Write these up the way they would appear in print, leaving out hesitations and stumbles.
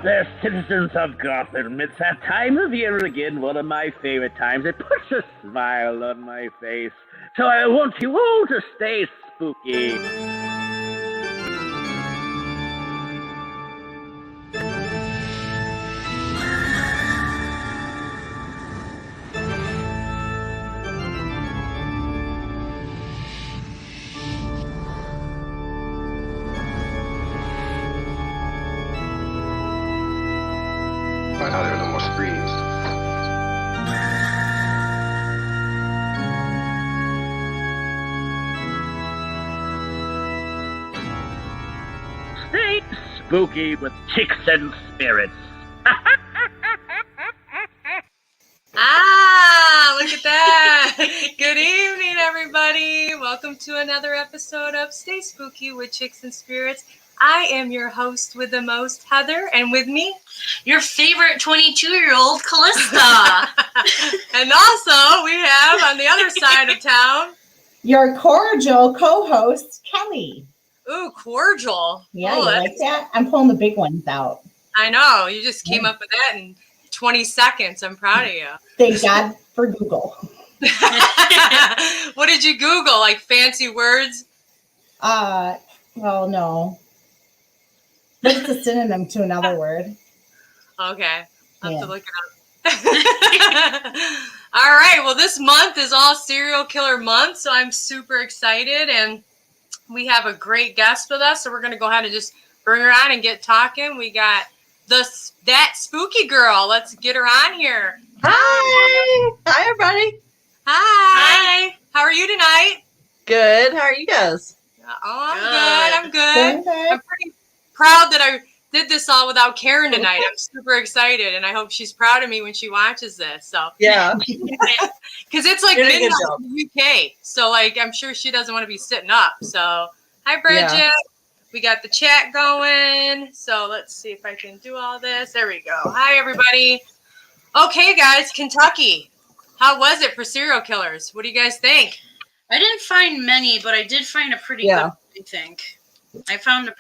there, citizens of Gotham. It's that time of year again, one of my favorite times. It puts a smile on my face. So I want you all to stay spooky. By now there are no more screens. Stay spooky with Chicks and Spirits. Look at that. Good evening, everybody. Welcome to another episode of Stay Spooky with Chicks and Spirits. I am your host with the most, Heather, and with me, your favorite 22-year-old, Callista. And also, we have on the other side of town, your cordial co-host, Kelly. Ooh, cordial. Yeah, you like that? I'm pulling the big ones out. I know. You just came up with that in 20 seconds. I'm proud of you. Thank God for Google. What did you Google? Like fancy words? Well, no. But it's a synonym to another word. Okay. I'll have to look it up. All right. Well, this month is all serial killer month, so I'm super excited. And we have a great guest with us, so we're going to go ahead and just bring her on and get talking. We got that spooky girl. Let's get her on here. Hi. Hi, everybody. Hi. How are you tonight? Good. How are you guys? Oh, I'm good. I'm pretty proud that I did this all without Karen tonight. I'm super excited, and I hope she's proud of me when she watches this. So yeah, because it's like midnight in the UK, so like I'm sure she doesn't want to be sitting up. So hi, Bridget. Yeah. We got the chat going. So let's see if I can do all this. There we go. Hi, everybody. Okay, guys, Kentucky. How was it for serial killers? What do you guys think? I didn't find many, but I did find a pretty good one, I think. I found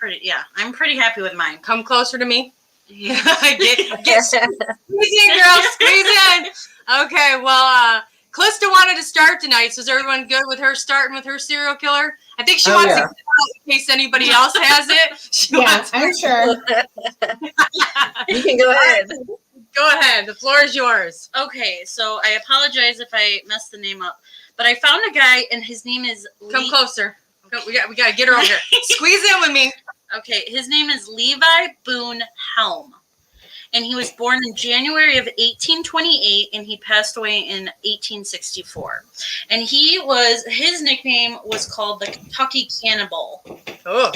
I'm pretty happy with mine. Come closer to me. Yeah. get squeeze in, girl. Squeeze in. Okay, well, Callista wanted to start tonight, so is everyone good with her starting with her serial killer? I think she wants to get out in case anybody else has it. I'm sure. You can go ahead. Go ahead. The floor is yours. Okay, so I apologize if I messed the name up, but I found a guy, and his name is Come closer. We got to get her over here. Squeeze in with me. Okay, his name is Levi Boone Helm, and he was born in January of 1828, and he passed away in 1864. And his nickname was called the Kentucky Cannibal. Oh,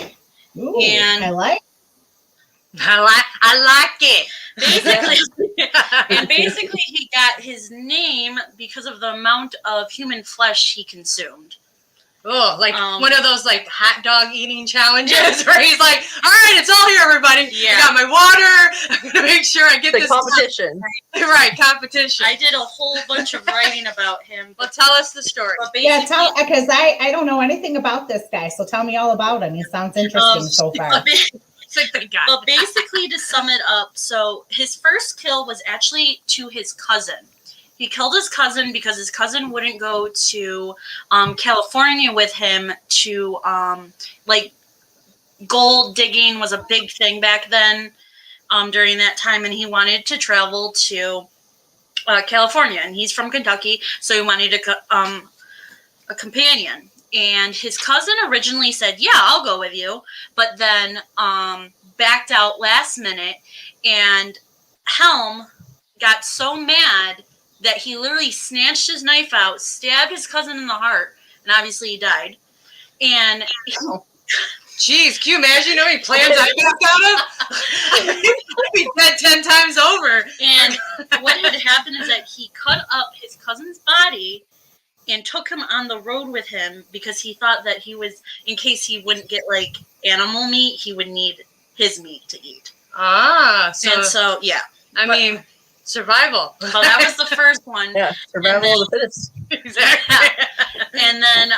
ooh, and I like it. Basically, he got his name because of the amount of human flesh he consumed. Oh, like one of those like hot dog eating challenges where he's like, all right, it's all here, everybody. Yeah. I got my water. I'm going to make sure I get this competition. Right, competition. I did a whole bunch of writing about him. Well, tell us the story. Because I don't know anything about this guy, so tell me all about him. He sounds interesting so far. But basically, to sum it up, so his first kill was actually to his cousin. He killed his cousin because his cousin wouldn't go to California with him to, gold digging was a big thing back then during that time, and he wanted to travel to California, and he's from Kentucky, so he wanted a companion. And his cousin originally said, yeah, I'll go with you, but then backed out last minute, and Helm got so mad that he literally snatched his knife out, stabbed his cousin in the heart, and obviously he died. And jeez, can you imagine how many plans I got out of? He'd be dead 10 times over. And what had happened is that he cut up his cousin's body and took him on the road with him because he thought that he was, in case he wouldn't get like animal meat, he would need his meat to eat. So yeah. I mean, survival. Well, that was the first one. Yeah, survival of the fittest. Exactly. And then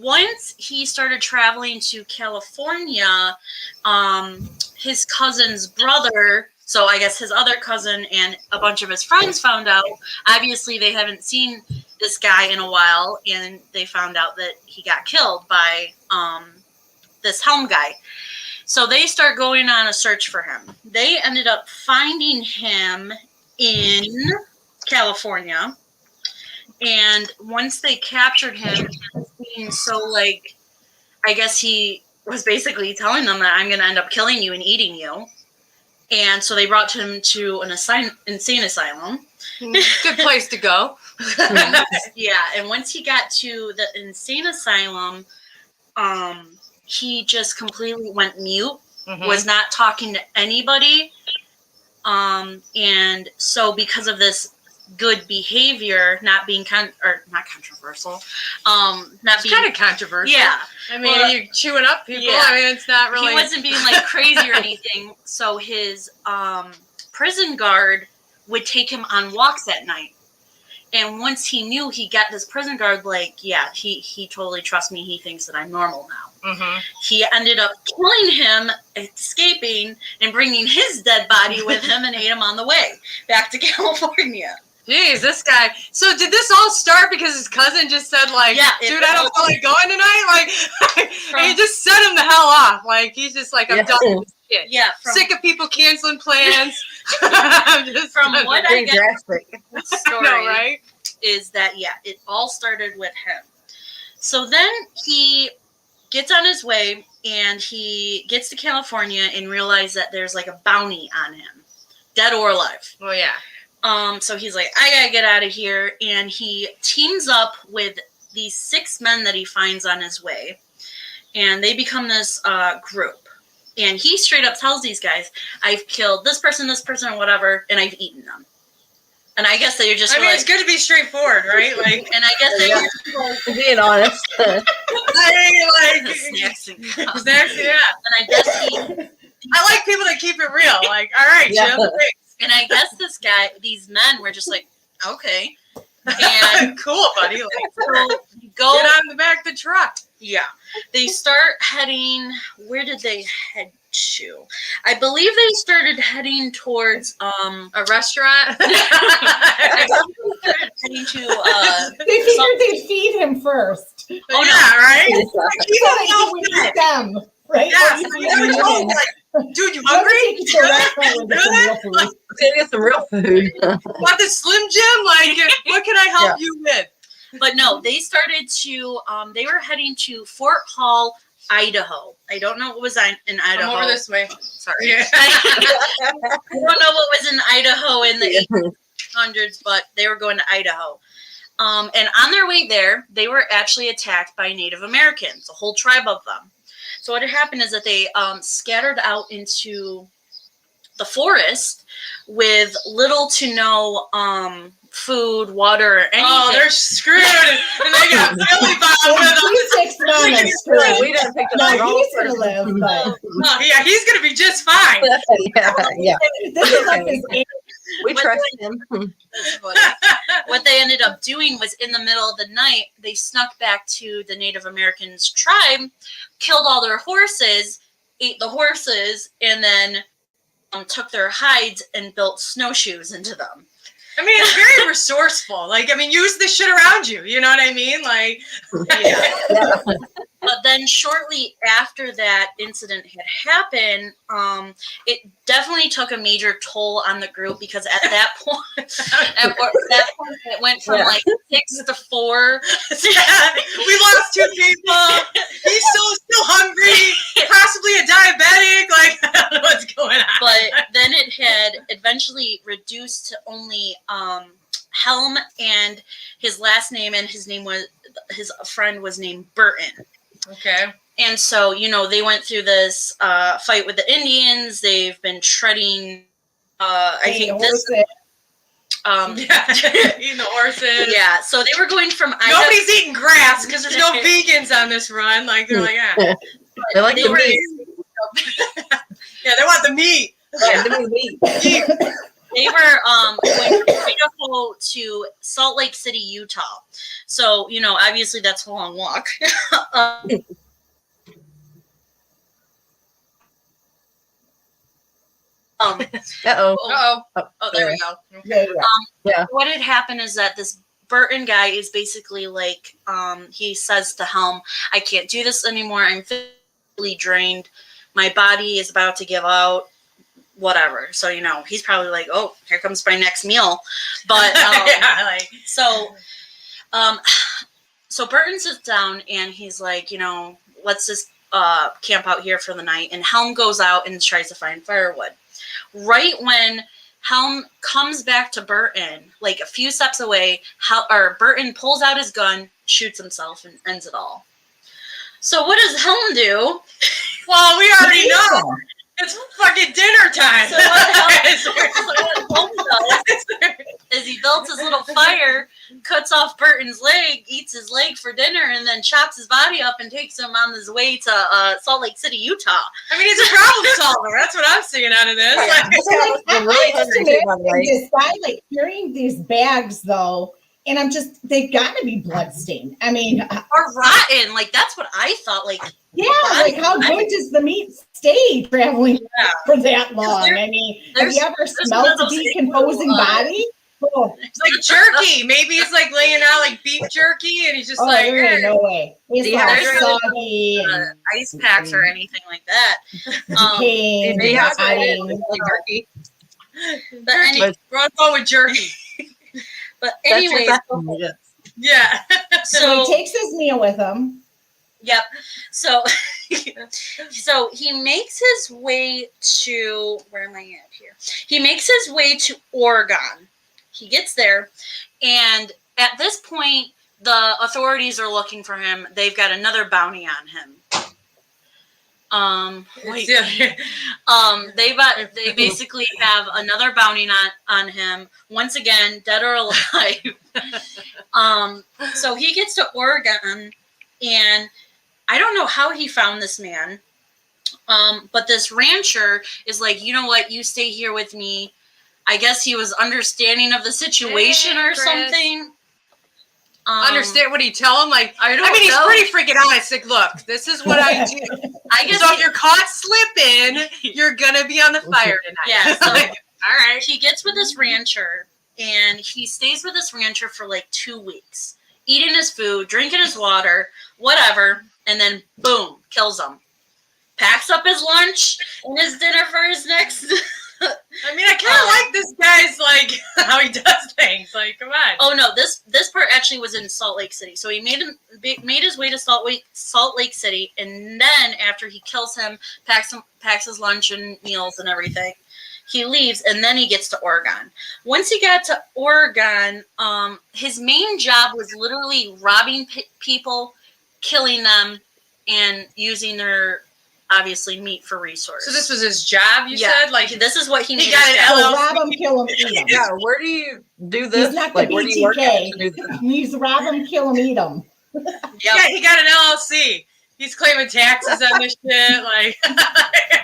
once he started traveling to California, his cousin's brother, so I guess his other cousin and a bunch of his friends found out. Obviously, they haven't seen this guy in a while, and they found out that he got killed by this Helm guy. So they start going on a search for him. They ended up finding him in California. And once they captured him, being so like, I guess he was basically telling them that I'm going to end up killing you and eating you. And so they brought him to an insane asylum. Good place to go. Yeah, and once he got to the insane asylum, he just completely went mute, was not talking to anybody. And so because of this good behavior, not being not controversial, not being kind of controversial. Yeah. I mean, you're chewing up people. Yeah. I mean, it's not really. He wasn't being like crazy or anything. So his prison guard would take him on walks at night. And once he knew, he got this prison guard like, yeah, he totally trusts me. He thinks that I'm normal now. He ended up killing him, escaping, and bringing his dead body with him and ate him on the way back to California. Jeez, this guy. So did this all start because his cousin just said, like, yeah, dude, I don't feel like going tonight? Like, and he just set him the hell off. Like, he's just like, I'm done with this shit. Yeah. Sick of people canceling plans. From what I get the story, know, right? Is that, yeah, it all started with him. So then he gets on his way and he gets to California and realizes that there's like a bounty on him, dead or alive. Oh, yeah. So he's like, I gotta get out of here. And he teams up with these 6 men that he finds on his way. And they become this group. And he straight up tells these guys, I've killed this person, and whatever, and I've eaten them. And I guess they're just it's good to be straightforward, right? Like, and I guess they being honest. snacks, yeah. And I guess I like people that keep it real. Like, all right, Jim. And I guess these men were just like, okay. And cool, buddy. Like, so go get on the back of the truck. Yeah. They start heading, where did they head to? I believe they started heading towards a restaurant. I believe they started heading to they figured they'd feed him first. Oh yeah, right? Eat them, right? Yeah. Dude, you hungry? Get some real food. Want the Slim Jim? Like, what can I help you with? But no, they started to, they were heading to Fort Hall, Idaho. I don't know what was in Idaho. I'm over this way. Sorry. Yeah. I don't know what was in Idaho in the 1800s, but they were going to Idaho. And on their way there, they were actually attacked by Native Americans, a whole tribe of them. So what had happened is that they scattered out into the forest with little to no food, water, or anything. Oh, they're screwed. And they got Billy Bob with them. We didn't pick No, the wrong he's gonna person. live, but Oh, yeah, he's going to be just fine. Yeah. this is like his We trust him. What they ended up doing was in the middle of the night, they snuck back to the Native Americans tribe, killed all their horses, ate the horses, and then took their hides and built snowshoes into them. I mean, it's very resourceful. Like, I mean, use the shit around you. You know what I mean? Like, yeah. But then shortly after that incident had happened, it definitely took a major toll on the group because at that point, it went from like 6 to 4. Yeah, we lost 2 people. He's still hungry, possibly a diabetic. Like, I don't know what's going on. But then it had eventually reduced to only Helm and his last name, and his friend was named Burton. Okay. And so, they went through this fight with the Indians. They've been treading, I think this. Eating the horses. Yeah, so they were going from Idaho. Nobody's eating grass because there's no vegans on this run. Like, they're like, yeah. They like the meat. Yeah, they want the meat. Yeah, the meat. They were going from Idaho to Salt Lake City, Utah. So, obviously that's a long walk. Uh-oh. Oh, there we go. Yeah. What had happened is that this Burton guy is basically like, he says to Helm, I can't do this anymore. I'm physically drained. My body is about to give out. Whatever. So, he's probably like, oh, here comes my next meal. But so Burton sits down and he's like, let's just camp out here for the night. And Helm goes out and tries to find firewood. Right when Helm comes back to Burton, like a few steps away, Burton pulls out his gun, shoots himself, and ends it all. So what does Helm do? Well, we already know. It's fucking dinner time. So what Helm does is he builds his little fire, cuts off Burton's leg, eats his leg for dinner, and then chops his body up and takes him on his way to Salt Lake City, Utah. I mean, he's a problem solver. That's what I'm seeing out of this. Yeah. I just imagine this guy like carrying these bags though, and they've got to be bloodstained. I mean, or rotten. Like that's what I thought. Like like how good does the meat stay traveling for that long? I mean, have you ever smelled a decomposing body? Oh. It's like jerky. Maybe it's like laying out like beef jerky, and he's just like, there ain't no way. He's there's soggy ice packs or anything like that. Jerky. But anyway, we're on with jerky. But anyway, yeah. So he takes his meal with him. Yep. So, so he makes his way to where am I at here? He makes his way to Oregon. He gets there, and at this point, the authorities are looking for him. They've got another bounty on him. They basically have another bounty on him. Once again, dead or alive. So he gets to Oregon, and I don't know how he found this man. But this rancher is like, you know what? You stay here with me. I guess he was understanding of the situation or something. Understand what he tell him? Like, I mean, he's pretty freaking honest. Like, look, this is what I do. I guess so if you're caught slipping, you're gonna be on the fire tonight. Yeah. So, all right. He gets with this rancher, and he stays with this rancher for like 2 weeks, eating his food, drinking his water, whatever, and then boom, kills him. Packs up his lunch and his dinner for his next. I mean, I kind of like this guy's like how he does things. Like, come on. Oh no, this part actually was in Salt Lake City. So he made his way to Salt Lake City, and then after he kills him, packs his lunch and meals and everything, he leaves, and then he gets to Oregon. Once he got to Oregon, his main job was literally robbing people, killing them, and using their obviously meat for resources. So this was his job, you said? Like, this is what he needed. got an So rob him, kill him, eat him. Yeah, where do you do this? He's not the like, where do you work at BTK. to do this? He's rob him, kill him, eat him. Yeah, he got an LLC. He's claiming taxes on this shit. Like,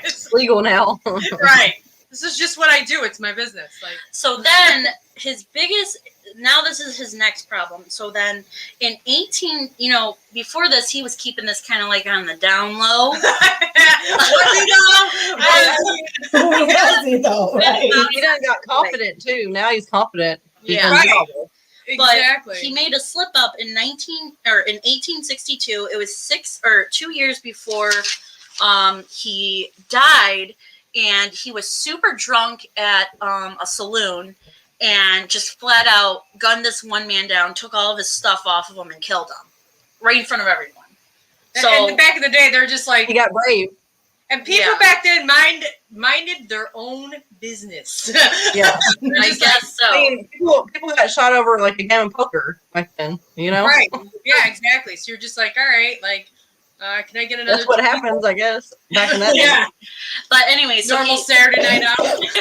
It's legal now. right. This is just what I do. It's my business. Like, So then now this is his next problem. So then in 18, before this, he was keeping this kind of like on the down low. Who was he though? Right? He done got confident too. Now he's confident. Yeah. Right. But he made a slip up in 1862. It was 2 years before he died, and he was super drunk at a saloon and just flat out gunned this one man down, took all of his stuff off of him, and killed him right in front of everyone. So and back in the day, they're just like, He got brave. and people back then minded their own business. Yeah. I guess so. I mean, people got shot over like a game of poker back then, Right. Yeah, exactly. So you're just like, all right, like, can I get another? That's what happens, I guess, back in that Yeah. day. But anyway, so Normal Saturday night out.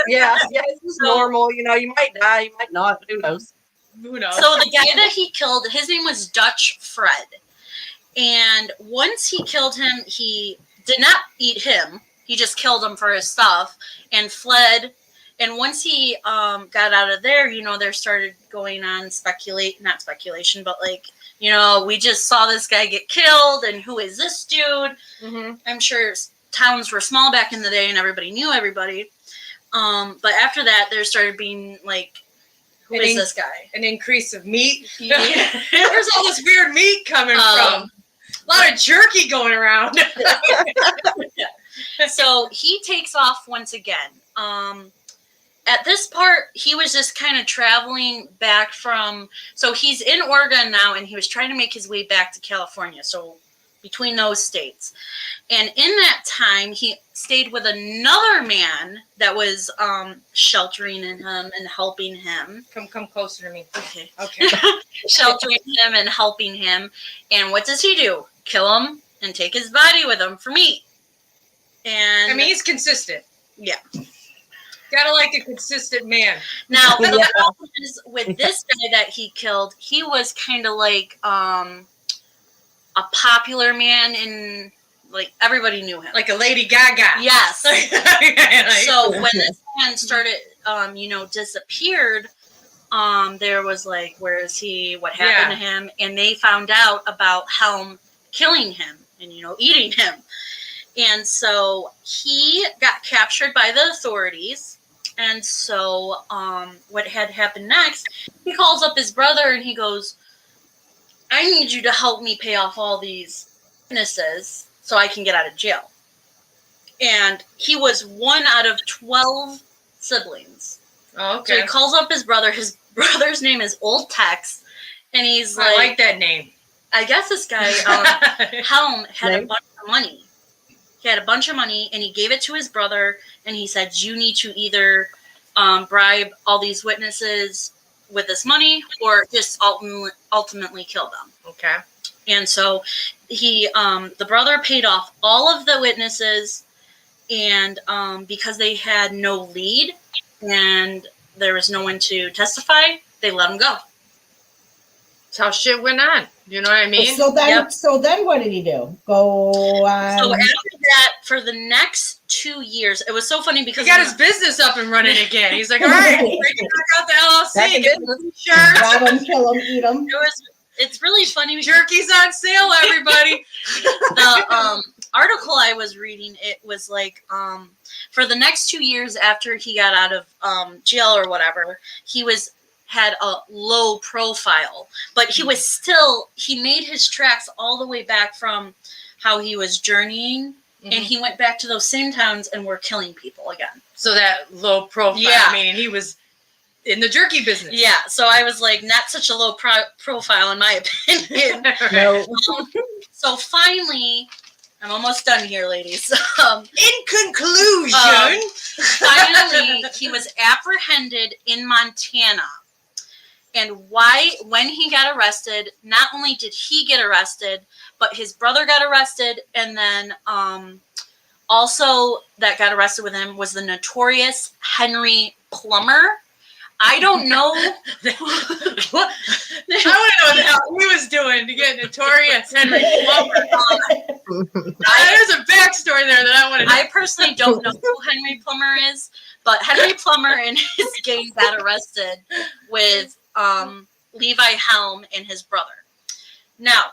Yeah, it's just normal. You might die, you might not. Who knows? Who knows? So the guy that he killed, his name was Dutch Fred. And once he killed him, he did not eat him. He just killed him for his stuff and fled And once he got out of there, there started going on not speculation, but like, we just saw this guy get killed, and who is this dude? Mm-hmm. I'm sure towns were small back in the day, and everybody knew everybody. But after that, there started being like, who is this guy? An increase of meat. Yeah. Where's all this weird meat coming from? A lot of jerky going around. So he takes off once again. At this part, he was just kind of traveling back from, so he's in Oregon now, and he was trying to make his way back to California, so between those states. And in that time, he stayed with another man that was sheltering him and helping him. Come closer to me. Okay. Okay. Sheltering him and helping him. And what does he do? Kill him and take his body with him for meat. And I mean, he's consistent. Yeah. Gotta like a consistent man. Now, the problem is with this guy that he killed, he was kind of like a popular man, and like everybody knew him. Like a Lady Gaga. Yes. So when this man started, disappeared, there was like, where is he? What happened to him? And they found out about Helm killing him and, eating him. And so he got captured by the authorities. And so what had happened next, he calls up his brother and he goes, I need you to help me pay off all these witnesses so I can get out of jail. And he was one out of 12 siblings. Oh, okay. So he calls up his brother. His brother's name is Old Tex. And he's I like that name. I guess this guy, Helm, had a bunch of money. He had a bunch of money, and he gave it to his brother, and he said, you need to either bribe all these witnesses with this money or just ultimately kill them. Okay. And so he, the brother paid off all of the witnesses, and because they had no lead and there was no one to testify, they let him go. That's how shit went on. You know what I mean? So then what did he do? Go on. So after that, for the next 2 years, it was so funny because he got his business up and running again. He's like, all right, we can check out the LLC, get some shirts. Grab him, kill him, eat him. It's really funny. Jerky's on sale, everybody. The article I was reading, it was like, for the next 2 years after he got out of jail or whatever, he had a low profile, but he made his tracks all the way back from how he was journeying, and he went back to those same towns and were killing people again. So that low profile, meaning he was in the jerky business. Yeah, so I was like, not such a low profile in my opinion. No. So finally, I'm almost done here, ladies. In conclusion, finally, he was apprehended in Montana. And when he got arrested, not only did he get arrested, but his brother got arrested. And then also that got arrested with him was the notorious Henry Plummer. I don't know. I want to know what the hell he was doing to get notorious Henry Plummer. There's a backstory there that I want to know. I personally don't know who Henry Plummer is, but Henry Plummer and his gang got arrested with Levi Helm and his brother. Now,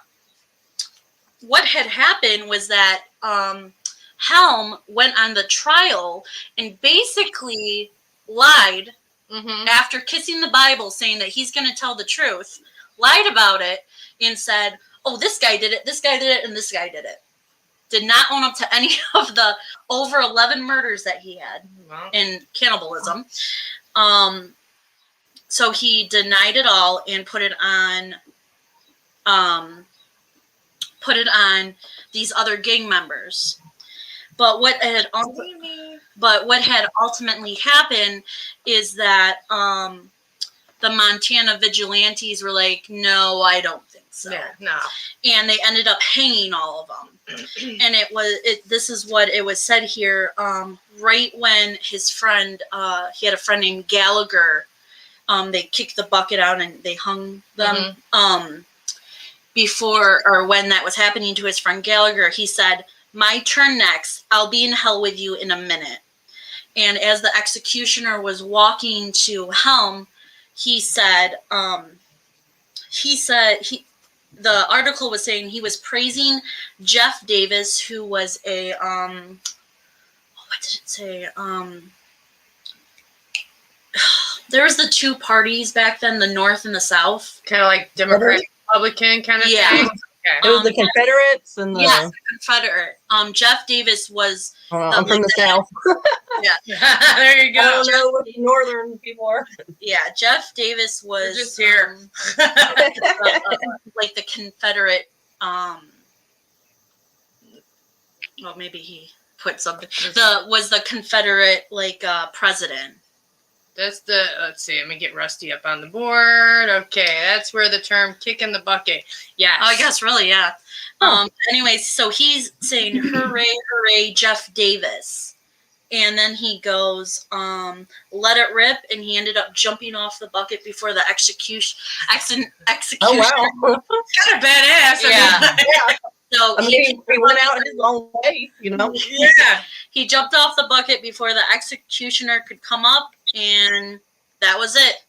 what had happened was that Helm went on the trial and basically lied after kissing the Bible, saying that he's going to tell the truth, lied about it, and said, oh, this guy did it, and this guy did it. Did not own up to any of the over 11 murders that he had in cannibalism. So he denied it all and put it on these other gang members. But what had ultimately happened is that the Montana vigilantes were like, no, I don't think so. Yeah, no. And they ended up hanging all of them. And this is what it was said here, right when his friend, he had a friend named Gallagher, they kicked the bucket out and they hung them. When that was happening to his friend Gallagher, he said, my turn next. I'll be in hell with you in a minute. And as the executioner was walking to Helm, the article was saying he was praising Jeff Davis, who was a what did it say? There was the two parties back then, the North and the South. Kind of like Democrat, Republican kind of Yeah. thing. It was the Confederates and the. Yes, Confederate. Jeff Davis was. I'm from the South. Yeah. There you I go. don't know what the Northern people are. Yeah, Jeff Davis was just here. like the Confederate. Well, maybe he put something. Was the Confederate president. That's let's see, let me get Rusty up on the board. Okay, that's where the term kick in the bucket. Yeah. Oh, I guess really, yeah. Anyways, so he's saying hooray, hooray, Jeff Davis. And then he goes, let it rip, and he ended up jumping off the bucket before the execution. Oh, wow. Kind of badass. Yeah. So he went out his own way, you know? Yeah. He jumped off the bucket before the executioner could come up, and that was it.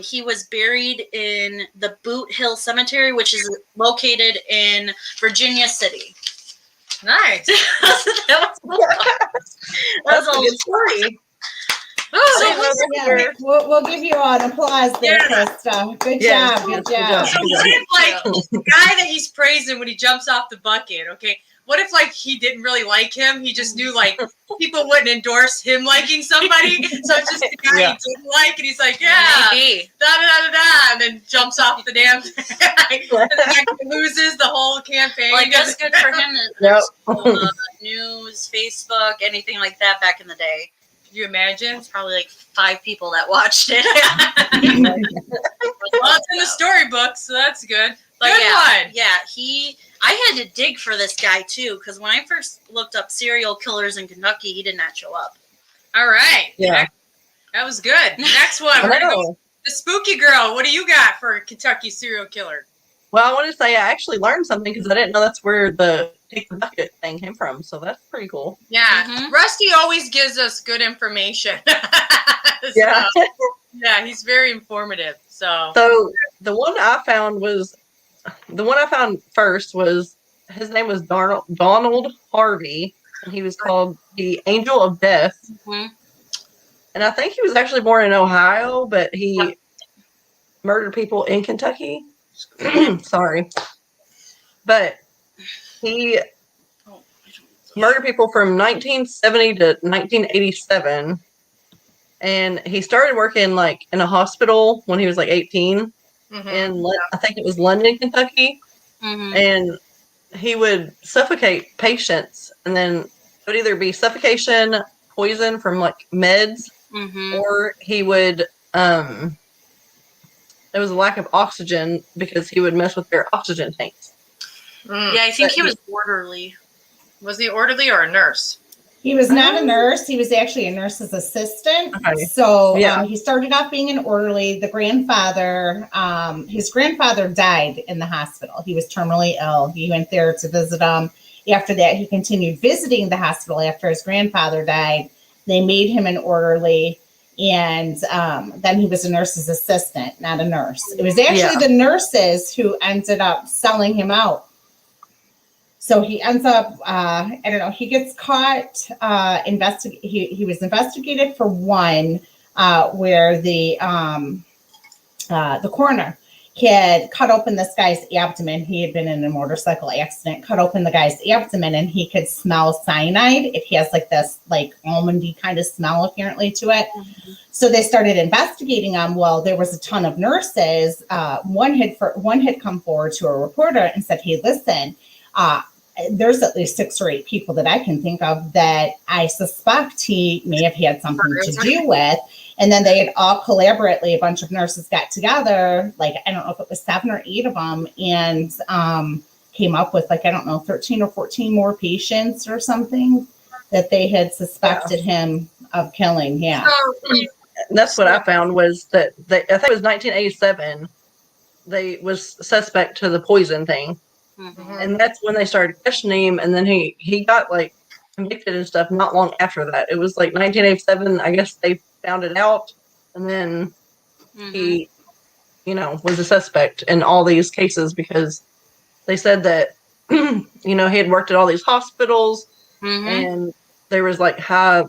He was buried in the Boot Hill Cemetery, which is located in Virginia City. Nice. That was a good story. We'll give you an applause there, Krista. Good job. Good job. So what if, the guy that he's praising when he jumps off the bucket, okay, what if, he didn't really like him? He just knew, people wouldn't endorse him liking somebody, so it's just the guy he didn't like, and he's like, da-da-da-da-da, and then jumps off the damn thing, and then loses the whole campaign. Well, I guess good for him. That news, Facebook, anything like that back in the day. Could you imagine? It's probably 5 people that watched it. Well, it's in the storybook, so that's good. Good one. Yeah, I had to dig for this guy, too, because when I first looked up serial killers in Kentucky, he did not show up. All right. Yeah. That was good. Next one. We're gonna go the spooky girl. What do you got for a Kentucky serial killer? Well, I want to say I actually learned something because I didn't know that's where the take the bucket thing came from. So that's pretty cool. Yeah. Mm-hmm. Rusty always gives us good information. Yeah. Yeah, he's very informative. So the one I found first was his name was Donald Harvey, and he was called the Angel of Death. Mm-hmm. And I think he was actually born in Ohio, but he murdered people in Kentucky. Sorry. But he murdered people from 1970 to 1987. And he started working in a hospital when he was 18 in I think it was London, Kentucky. Mm-hmm. And he would suffocate patients, and then it would either be suffocation, poison from meds, or he would there was a lack of oxygen because he would mess with their oxygen tanks. Yeah, I think he was orderly. Was he orderly or a nurse? He was not a nurse. He was actually a nurse's assistant. Okay. So he started off being an orderly. The grandfather, his grandfather died in the hospital. He was terminally ill. He went there to visit him. After that, he continued visiting the hospital after his grandfather died. They made him an orderly, and then he was a nurse's assistant, not a nurse. It was actually the nurses who ended up selling him out. So he ends up, he gets caught, he was investigated for one where the coroner had cut open this guy's abdomen. He had been in a motorcycle accident, cut open the guy's abdomen, and he could smell cyanide. It has this almondy kind of smell apparently to it. Mm-hmm. So they started investigating him. Well, there was a ton of nurses. One had come forward to a reporter and said, "Hey, listen, there's at least 6 or 8 people that I can think of that I suspect he may have had something to do with." And then they had all collaboratively, a bunch of nurses got together, I don't know if it was 7 or 8 of them, and came up with 13 or 14 more patients or something that they had suspected him of killing. Yeah. That's what I found was that I think it was 1987. They was suspect to the poison thing. Mm-hmm. And that's when they started questioning him. And then he got convicted and stuff not long after that. It was like 1987. I guess they found it out, and then he, was a suspect in all these cases because they said that, he had worked at all these hospitals and there was like high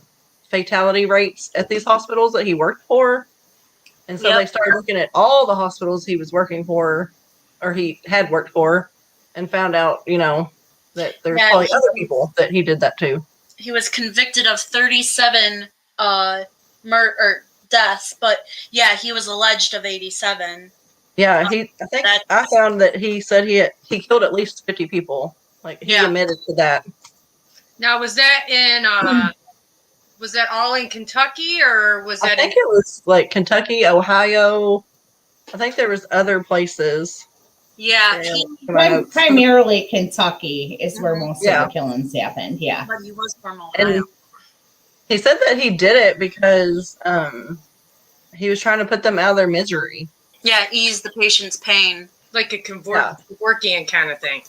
fatality rates at these hospitals that he worked for. And so they started looking at all the hospitals he was working for, or he had worked for, and found out, that there's probably other people that he did that to. He was convicted of 37 deaths, but yeah, he was alleged of 87. Yeah, I found that he said he killed at least 50 people. Like he admitted to that. Now, was that in was that all in Kentucky, or was that? I think it was like Kentucky, Ohio. I think there was other places. Yeah, primarily Kentucky is where most of the killings happened. Yeah, but he was from Ohio. And he said that he did it because he was trying to put them out of their misery. Yeah, ease the patient's pain, like a Kevorkian kind of thing.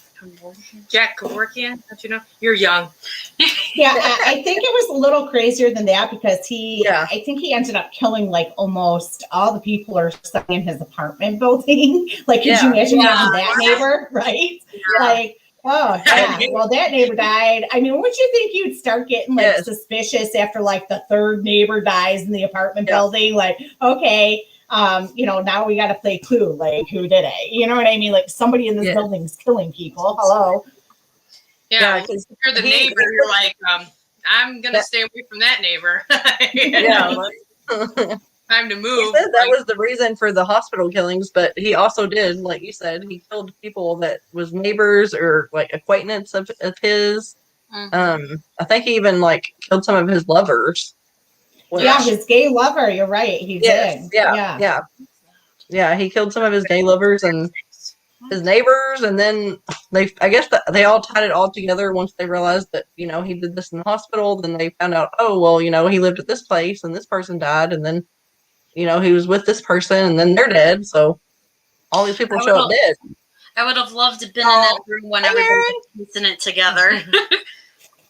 Jack Kevorkian, don't you know? You're young. Yeah, I think it was a little crazier than that because I think he ended up killing like almost all the people or stuck in his apartment building. Like, could you imagine having that neighbor, right? Yeah. Like, oh yeah, well that neighbor died. I mean, wouldn't you think you'd start getting like suspicious after like the third neighbor dies in the apartment building? Like, okay. Now we got to play Clue. Like, who did it? You know what I mean? Like, somebody in this building is killing people. Hello. Yeah, because you're the neighbor. You're like, I'm gonna stay away from that neighbor. Time to move. He said that was the reason for the hospital killings, but he also did, like you said, he killed people that was neighbors or like acquaintance of his. I think he even like killed some of his lovers. Yeah, his gay lover. You're right. He did. Yeah. He killed some of his gay lovers and his neighbors, and then they all tied it all together once they realized that he did this in the hospital. Then they found out, he lived at this place, and this person died, and then he was with this person, and then they're dead. So all these people show up dead. I would have loved to have been in that room when everybody was piecing it together.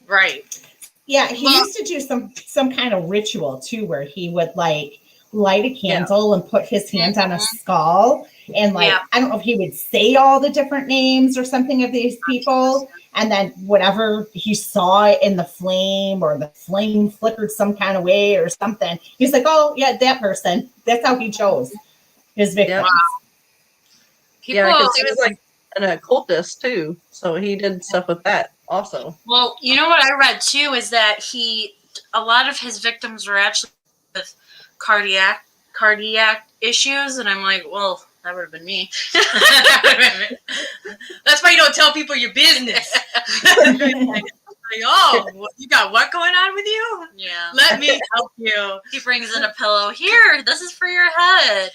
Right. Yeah, he used to do some kind of ritual too, where he would like light a candle and put his hand on a skull, and like I don't know if he would say all the different names or something of these people, and then whatever he saw in the flame or the flame flickered some kind of way or something, he's like, oh yeah, that person. That's how he chose his victims. Yeah, because he was like an occultist too, so he did stuff with that also. Well, you know what I read too is that a lot of his victims were actually with cardiac issues, and I'm like, well, that would have been me. That's why you don't tell people your business. Like, oh, you got what going on with you? Yeah. Let me help you. He brings in a pillow. Here, this is for your head.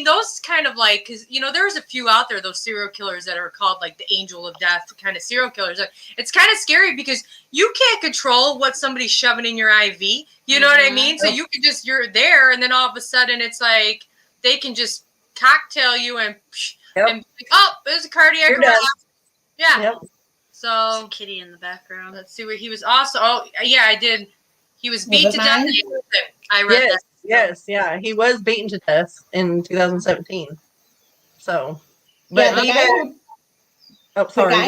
Those kind of like, because, there's a few out there, those serial killers that are called like the angel of death kind of serial killers. It's kind of scary because you can't control what somebody's shoving in your IV. You know what I mean? So you can you're there, and then all of a sudden it's like they can just cocktail you and there's a cardiac arrest. Yeah. Yep. So Kitty in the background. Let's see where he was also. Oh yeah, I did. He was beat to death. I read that. Yes, yeah, he was beaten to death in 2017. So, but go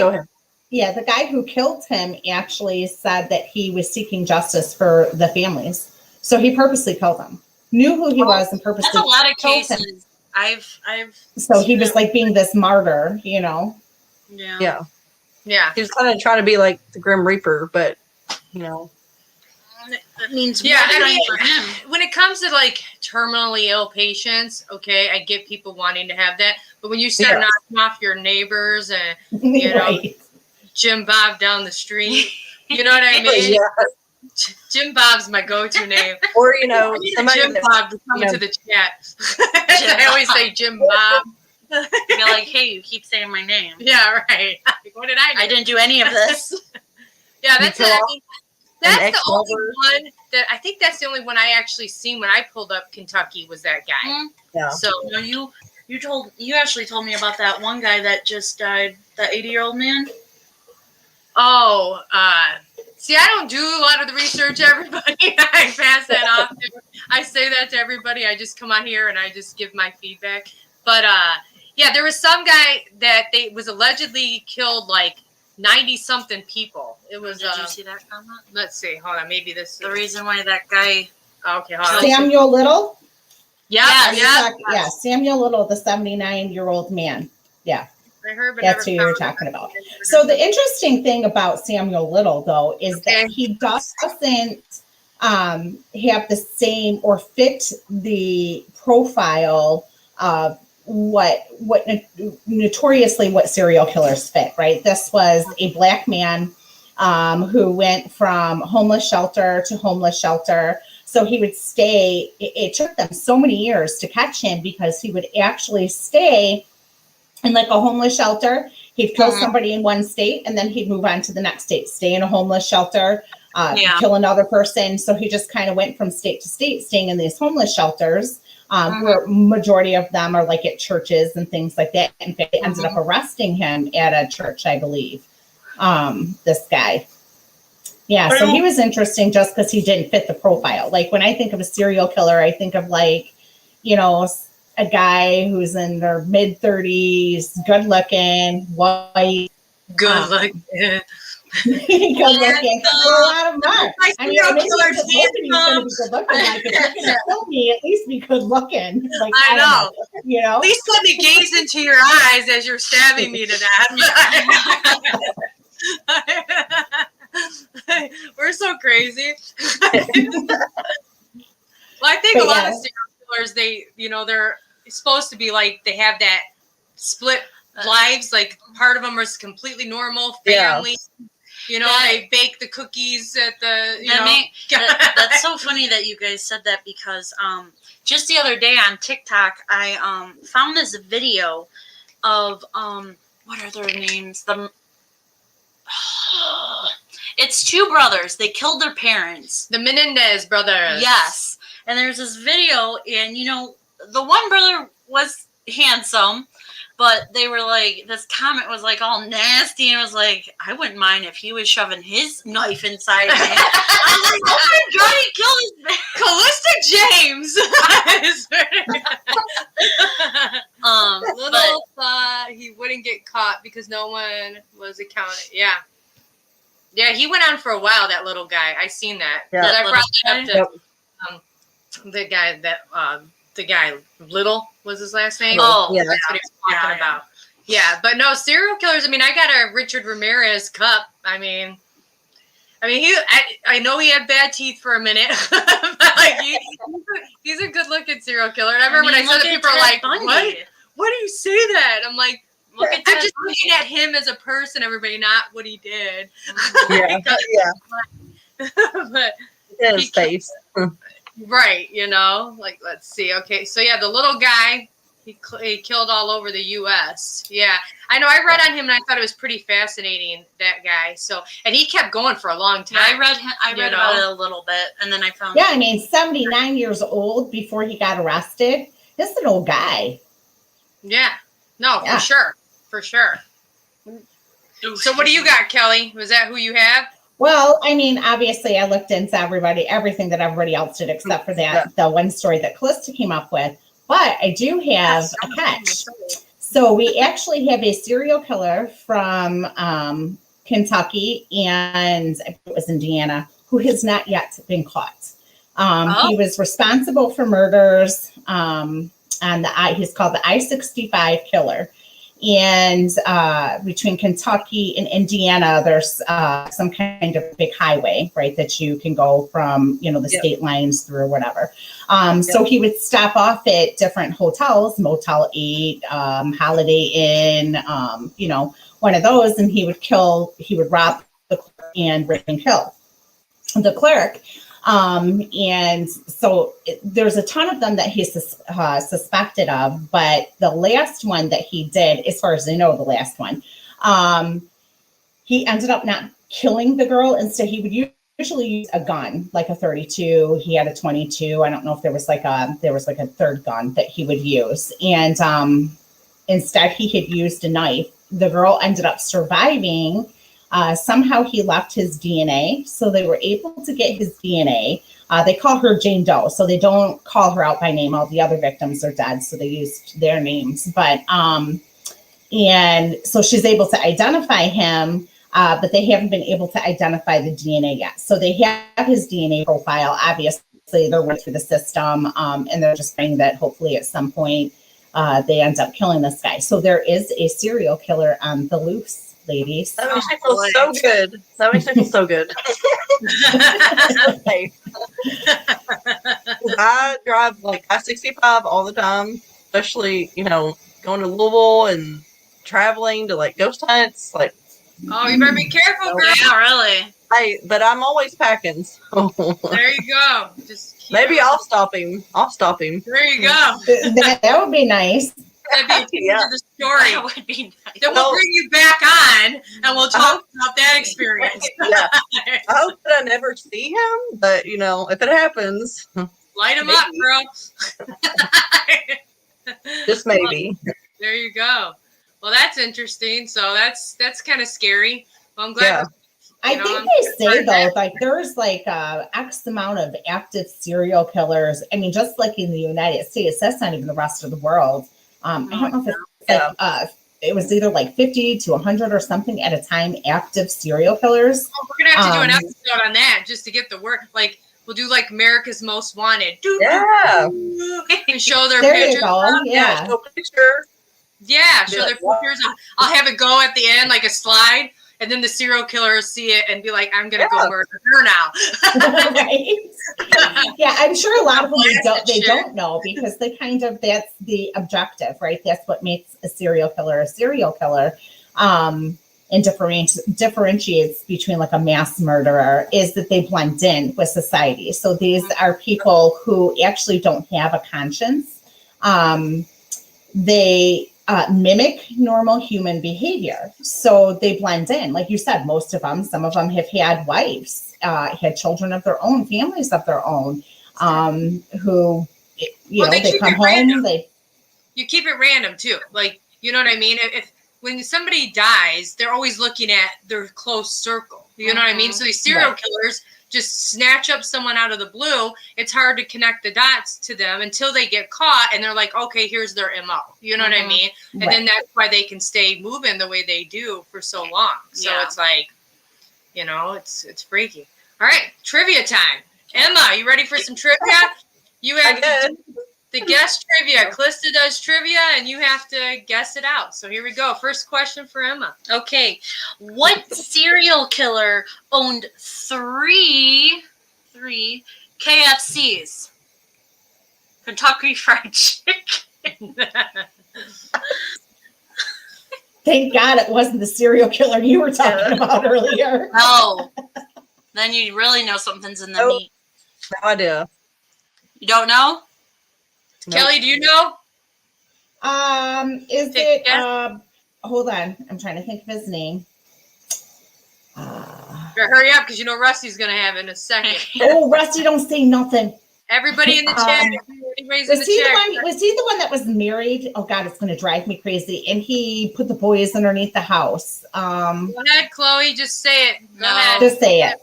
ahead. Yeah, the guy who killed him actually said that he was seeking justice for the families, so he purposely killed them. Knew who he was and purposely. That's a lot of killed cases. him. I've. So he was like being this martyr, Yeah. Yeah. He was kind of trying to be like the Grim Reaper, but that means for him. When it comes to like terminally ill patients, okay, I get people wanting to have that, but when you start knocking off your neighbors and Jim Bob down the street, you know what I mean? Jim Bob's my go-to name. Or somebody Jim Bob to come into the chat. I always say Jim Bob. You're like, hey, you keep saying my name. Yeah, right. What did I do? I didn't do any of this. Yeah, that's it. I mean, that's the only one that I think that's the only one I actually seen when I pulled up Kentucky was that guy. Mm-hmm. Yeah. So you actually told me about that one guy that just died, that 80-year-old man. Oh, See, I don't do a lot of the research, everybody. I pass that off. I say that to everybody. I just come on here and I just give my feedback. But yeah, there was some guy that they was allegedly killed like 90-something people. It was. Did you see that comment? Let's see. Hold on. Maybe this. The reason why that guy. Okay. Hold on. Samuel Little. Yeah. Yeah, Samuel Little, the 79-year-old man. Yeah. I heard, but That's who you're talking about. So the interesting thing about Samuel Little, though, is that he doesn't have the same or fit the profile of what notoriously what serial killers fit, right? This was a black man who went from homeless shelter to homeless shelter. So he would stay. It took them so many years to catch him because he would actually stay in like a homeless shelter. He'd kill somebody in one state and then he'd move on to the next state, stay in a homeless shelter, kill another person. So he just kind of went from state to state, staying in these homeless shelters, where majority of them are like at churches and things like that. In fact, they ended up arresting him at a church, I believe, this guy. Yeah, so he was interesting just because he didn't fit the profile. Like when I think of a serial killer, I think of like, you know, a guy who's in their mid 30s, good looking, white. Good looking. Good looking. A lot of marks. I mean, it makes you just hoping he's going to be good looking. Like, if you're going to kill me, at least be good looking. Like, I know. You know? At least let me gaze into your eyes as you're stabbing me to death. We're so crazy. Well, I think a lot of serial killers, they're supposed to be like, they have that split lives. Like part of them is completely normal family. They bake the cookies at the, that's so funny that you guys said that because just the other day on TikTok, I found this video of, what are their names? It's two brothers. They killed their parents. The Menendez brothers. Yes. And there's this video, and the one brother was handsome, but they were like, this comment was like all nasty, and it was like, I wouldn't mind if he was shoving his knife inside me. I was like, oh my God, he killed his Callista James. Thought he wouldn't get caught because no one was accounted. Yeah. Yeah, he went on for a while, that little guy. I seen that. Yeah. I brought that up to the guy Little was his last name. Oh, yeah, that's what he was talking about. Yeah, but no, serial killers. I mean, I got a Richard Ramirez cup. I mean, I know he had bad teeth for a minute, but like he's a good-looking serial killer. And I remember when I said it, people are like, "What? Why do you say that?" I'm like, I'm just looking at him as a person, everybody, not what he did. But his face. Right, like, let's see. Okay, so yeah, the little guy, he killed all over the U.S. Yeah, I know. I read on him, and I thought it was pretty fascinating, that guy. So, and he kept going for a long time. I read about it a little bit, and then I found. Yeah, I mean, 79 years old before he got arrested. This is an old guy. Yeah, no, for sure. For sure. So what do you got, Kelly? Was that who you have? Well, I mean, obviously I looked into everything that everybody else did, except for the one story that Callista came up with. But I do have a catch. So we actually have a serial killer from Kentucky and I think it was Indiana who has not yet been caught. He was responsible for murders he's called the I65 Killer. And between Kentucky and Indiana, there's some kind of big highway, right, that you can go from, the state lines through or whatever. So he would stop off at different hotels, Motel 8, Holiday Inn, one of those, and he would rob the clerk and rape and kill the clerk. And so there's a ton of them that he's suspected of, but the last one that he did, as far as I know, the last one, he ended up not killing the girl. Instead, he would usually use a gun, like a 32. He had a 22. I don't know if there was like a third gun that he would use. And instead, he had used a knife. The girl ended up surviving. Somehow he left his DNA, so they were able to get his DNA. They call her Jane Doe, so they don't call her out by name. All the other victims are dead, so they used their names. But and so she's able to identify him, but they haven't been able to identify the DNA yet. So they have his DNA profile. Obviously, they're going through the system, and they're just praying that hopefully at some point they end up killing this guy. So there is a serial killer on the loose, ladies. That makes me feel so good. That makes me feel so good. I drive like I65 all the time, especially, going to Louisville and traveling to like ghost hunts. Like, Oh, you better be careful, girl. Yeah, really. but I'm always packing. So There you go. Just keep maybe it- I'll stop him. There you go. That would be nice. That'd be Yeah. to the story. That would be nice. Then we'll bring you back on and we'll talk about that experience. Yeah. I hope that I never see him, but if it happens, Light them up, Maybe. girl. just maybe. There you go. Well, that's interesting. So that's kind of scary. Well, I'm glad. Yeah. I think they say though, like there's like X amount of active serial killers. I mean, just like in the United States, that's not even the rest of the world. I don't know if it's like it was either like 50 to 100 or something at a time active serial killers. Well, we're gonna have to do an episode on that just to get the word. Like we'll do like America's Most Wanted. Yeah. And show their There pictures. you go. Yeah. So picture. Yeah, show their pictures. I'll have it go at the end like a slide, and then the serial killer will see it and be like, "I'm gonna go murder her now." Right? Yeah, I'm sure a lot of them they don't know because they that's the objective, right? That's what makes a serial killer, and differentiates between like a mass murderer is that they blend in with society. So these are people who actually don't have a conscience. They mimic normal human behavior. So they blend in. Like you said, most of them, some of them have had wives, had children of their own, families of their own, who, they come home. You keep it random too. Like, you know what I mean? If when somebody dies, they're always looking at their close circle. You know what I mean? So these serial killers just snatch up someone out of the blue. It's hard to connect the dots to them until they get caught and they're like, okay, here's their MO. You know what I mean? And then that's why they can stay moving the way they do for so long. So it's like, it's freaky. All right, trivia time. Emma, you ready for some trivia? You have the guest trivia. Calista does trivia and you have to guess it out. So here we go. First question for Emma. Okay. What serial killer owned three KFCs? Kentucky Fried Chicken. Thank God it wasn't the serial killer you were talking about earlier. No. Then you really know something's in the meat. No idea. You don't know? Nope. Kelly, do you know? Hold on. I'm trying to think of his name. Hurry up, because Rusty's going to have it in a second. Oh, Rusty, don't say nothing. Everybody in the chat. Was he the one that was married? Oh God, it's going to drive me crazy. And he put the boys underneath the house. Go ahead, Chloe. Just say it. Go ahead. Just say it.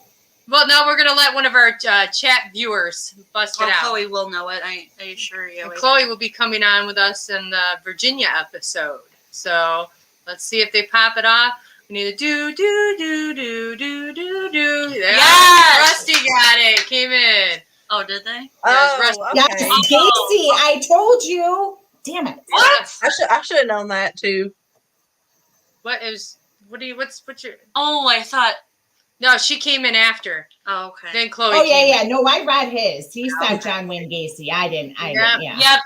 Well, no, we're going to let one of our chat viewers bust it out. Chloe will know it. I assure you. And Chloe will be coming on with us in the Virginia episode. So let's see if they pop it off. We need to do. Yes! Rusty got it. Came in. Oh, did they? Okay. Yes, Casey, I told you. Damn it. What? I should have known that too. What's your? Oh, I thought. No, she came in after. Oh, okay. Then Chloe. Oh yeah. No, I read his. He said John Wayne Gacy. I didn't. Yeah. Yep.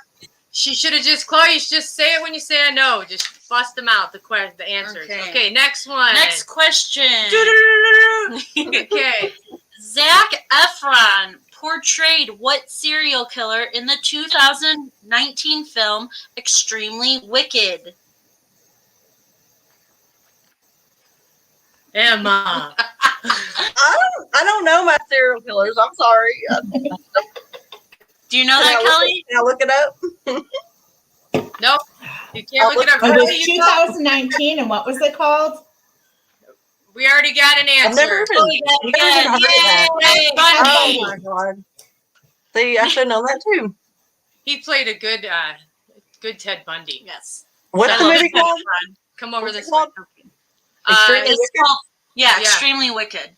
She should have Chloe, just say it when you say I know. Just bust them out, the answers. Okay, next one. Next question. Okay. Zac Efron portrayed what serial killer in the 2019 film Extremely Wicked? Emma. I don't know my serial killers. I'm sorry. Do you know that, Kelly? Can I look it up? Nope. You can't look it up. It was 2019, and what was it called? We already got an I've answer. never even, Oh, yeah, never even heard of that. Ted Bundy. Oh my god. See, I should know that too. He played a good Ted Bundy. Yes. What's the love movie it. called? Come over What's it this way. called? Extremely It's Wicked? called, Yeah. Extremely Wicked.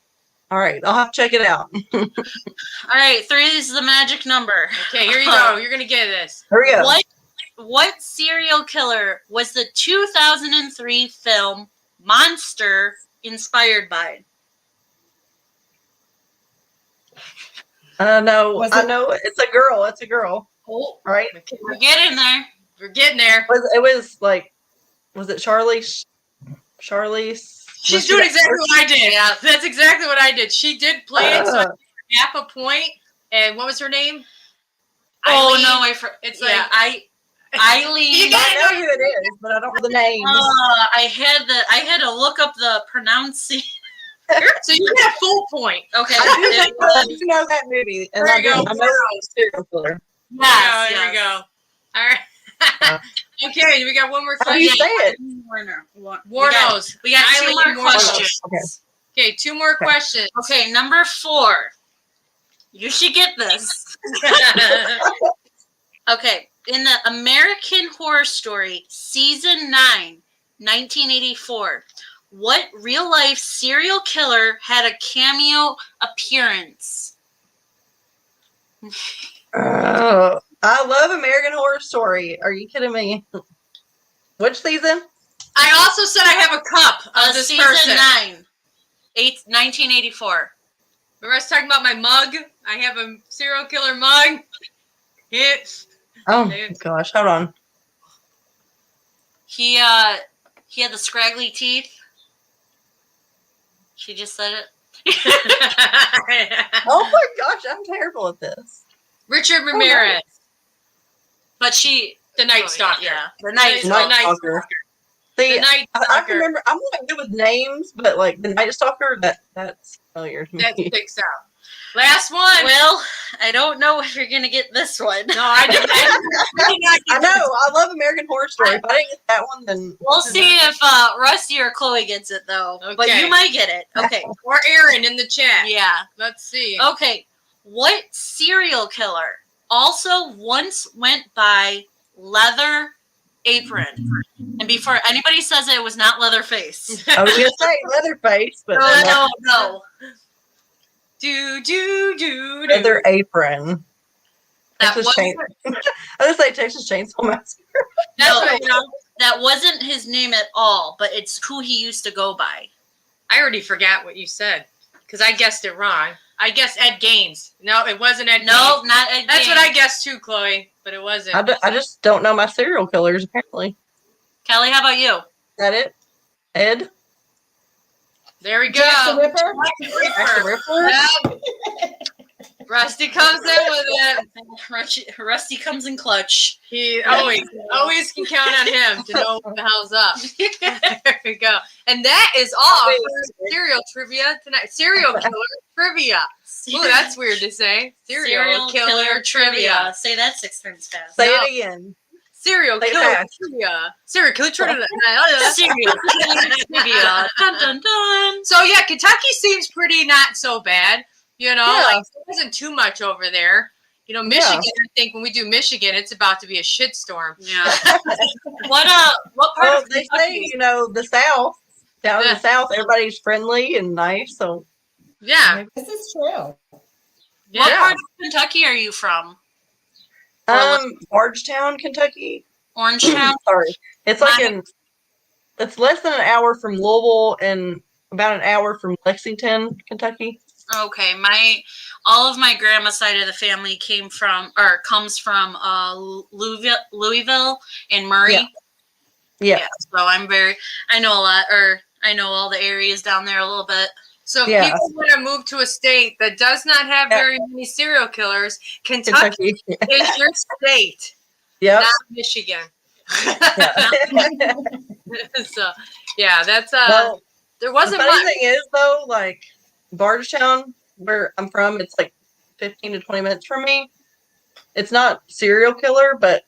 All right, I'll have to check it out. All right, 3 is the magic number. Okay, here you go. You're gonna get this. Here we go. What serial killer was the 2003 film Monster inspired by? No, Was I it- know it's a girl. It's a girl. Oh, Right? we're getting there. We're getting there. It was like, was it Charlize? Charlize? She's doing exactly what I did. Yeah, that's exactly what I did. She did play it, so I gave her half a point. And what was her name? Oh Eileen. no, It's yeah, like Eileen. You got- I know who it is, but I don't know the name. I had to look up the pronouncing. so you get a full point. Okay. I do know that movie, and There I you go. know it's a serial killer. Yes, there we go. All right. Okay, we got one more How do you question. say it? Warnos. We got 2 Eileen more Warnos. questions. Okay. Okay, 2 more questions. Okay, number 4. You should get this. Okay, in the American Horror Story, Season 9, 1984, what real-life serial killer had a cameo appearance? I love American Horror Story. Are you kidding me? Which season? I also said I have a cup of this Season person. 9, 1984. Remember I was talking about my mug? I have a serial killer mug. Oh my gosh, hold on. He had the scraggly teeth. She just said it. Oh my gosh, I'm terrible at this. Richard Ramirez, But she, the Night Stalker. yeah, the night The Night Night Stalker. Stalker. See, The Night I Stalker. remember. I'm not good with names, but like the Night Stalker, that's familiar to me. That sticks out. Last one. Well, I don't know if you're gonna get this one. No, I did not. I know. I love American Horror Story. If I didn't get that one, then We'll see if Rusty or Chloe gets it though. But Okay. you might get it. Okay. Or Aaron in the chat. Yeah. Let's see. Okay. What serial killer also once went by Leather Apron? And before anybody says it was not Leatherface. I was gonna say Leatherface, but No. Do. Leather Apron. That Texas wasn't, I was gonna say Texas Chainsaw Massacre. That's No. what, that wasn't his name at all, but it's who he used to go by. I already forgot what you said because I guessed it wrong. I guessed Ed Gaines. No, it wasn't Ed No, Gaines. not Ed That's what Gaines. I guessed too, Chloe, but it wasn't. I just don't know my serial killers. Apparently, is Kelly, how about you? that it? Ed? There we go. Jack the Ripper? Jack the Ripper? Yep. Rusty comes in with it. Rusty comes in clutch. He always can count on him to know what the hell's up. There we go. And that is all for serial trivia tonight. Serial killer trivia. Ooh, that's weird to say. Serial killer trivia. Say that 6 times fast. Say No. it again. Serial Say it killer fast. trivia. Serial killer trivia. Serial killer trivia. Dun dun dun. So yeah, Kentucky seems pretty not so bad. You know, Yeah. like there isn't too much over there. You know, Michigan. I think when we do Michigan, it's about to be a shitstorm. Yeah. What part Well, of they Kentucky? say, the South, down in Yeah. the South, everybody's friendly and nice. So, Yeah, This is true. What yeah. part of Kentucky are you from? Bardstown, Kentucky. Orangetown? Sorry. It's like it's less than an hour from Louisville and about an hour from Lexington, Kentucky. Okay, all of my grandma's side of the family comes from Louisville and Murray. Yeah. So I know a lot, or I know all the areas down there a little bit. So if Yeah. people want to move to a state that does not have Yeah. very many serial killers, Kentucky is your state, Yep. not Michigan. Yeah. So yeah, that's Well, there the wasn't funny much. thing is, though, like Bardstown, where I'm from, it's like 15 to 20 minutes from me. It's not serial killer, but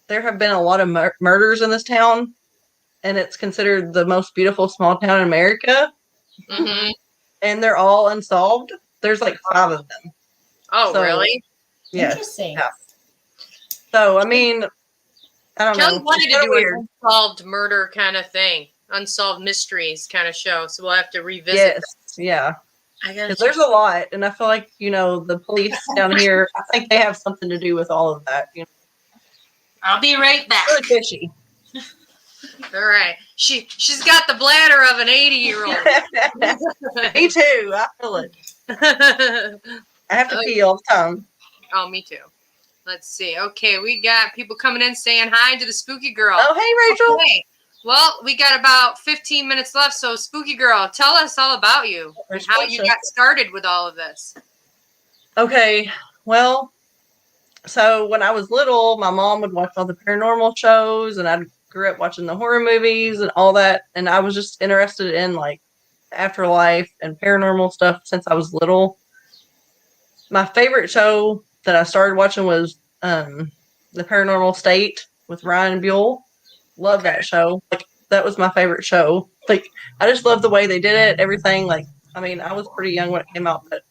there have been a lot of murders in this town, and it's considered the most beautiful small town in America. Mm-hmm. and they're all unsolved. There's like 5 of them. Oh, So, really? Yes. Interesting. Yeah. So, I mean, I don't Kelly know. wanted It's to kinda do weird. an unsolved murder kind of thing, unsolved mysteries kind of show. So we'll have to revisit Yes. Yeah. I gotta Because there's a lot, and I feel like, the police down here, I think they have something to do with all of that. I'll be right back. Really fishy. that. All right. She's got the bladder of an 80-year-old. Me too. I feel it. I have to pee all the time. Oh, me too. Let's see. Okay, we got people coming in saying hi to the Spooky Girl. Oh, hey, Rachel. Okay. Well, we got about 15 minutes left, so Spooky Girl, tell us all about you and how you got started with all of this. Okay, well, so when I was little, my mom would watch all the paranormal shows, and I grew up watching the horror movies and all that, and I was just interested in like afterlife and paranormal stuff since I was little. My favorite show that I started watching was The Paranormal State with Ryan Buell. Love that show. Like, that was my favorite show. Like, I just love the way they did it, everything. Like, I mean, I was pretty young when it came out, but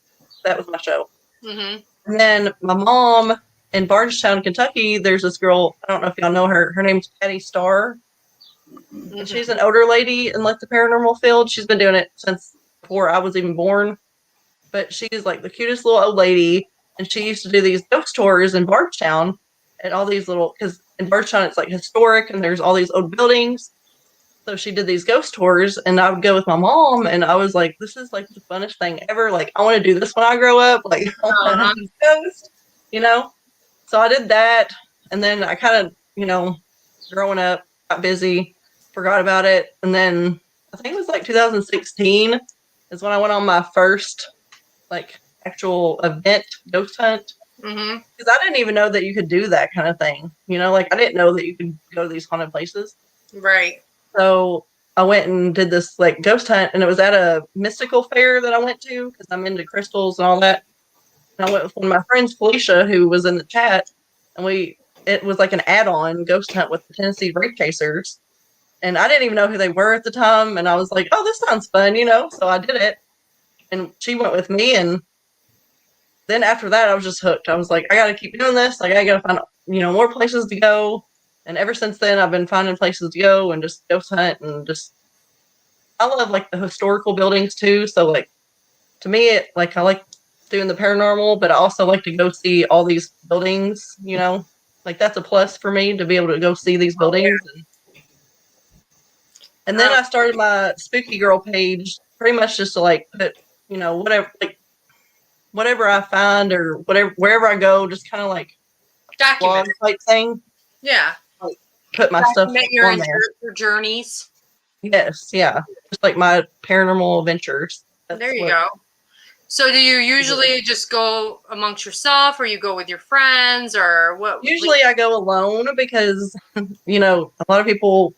that was my show. Mm-hmm. And then my mom in Bardstown, Kentucky, there's this girl, I don't know if y'all know her. Her name's Patty Starr. Mm-hmm. And she's an older lady in like the paranormal field. She's been doing it since before I was even born. But she's like the cutest little old lady. And she used to do these ghost tours in Bardstown and all these little, because in Bardstown it's like historic and there's all these old buildings. So she did these ghost tours, and I would go with my mom, and I was like, this is like the funnest thing ever. Like, I want to do this when I grow up. Like, I want to be a ghost, So I did that, and then I kind of, growing up, got busy, forgot about it, and then I think it was like 2016 is when I went on my first, like, actual event, ghost hunt. Mm-hmm. Because I didn't even know that you could do that kind of thing. Like, I didn't know that you could go to these haunted places. Right. So I went and did this like ghost hunt, and it was at a mystical fair that I went to because I'm into crystals and all that. And I went with one of my friends, Felicia, who was in the chat, and it was like an add-on ghost hunt with the Tennessee Wraith Chasers. And I didn't even know who they were at the time, and I was like, oh, this sounds fun, So I did it, and she went with me, and then after that, I was just hooked. I was like, I got to keep doing this. Like, I got to find, more places to go. And ever since then, I've been finding places to go and just ghost hunt and just. I love like the historical buildings too. So like, to me, I like doing the paranormal, but I also like to go see all these buildings. Like that's a plus for me to be able to go see these buildings. And then I started my Spooky Girl page, pretty much just to like put, whatever I find or wherever I go, just kind of like Document type thing. Yeah. Put my stuff on your there. journeys. Yes, yeah. Just like my paranormal adventures. There you go. So do you usually just go amongst yourself, or you go with your friends, or what? Usually I go alone because, a lot of people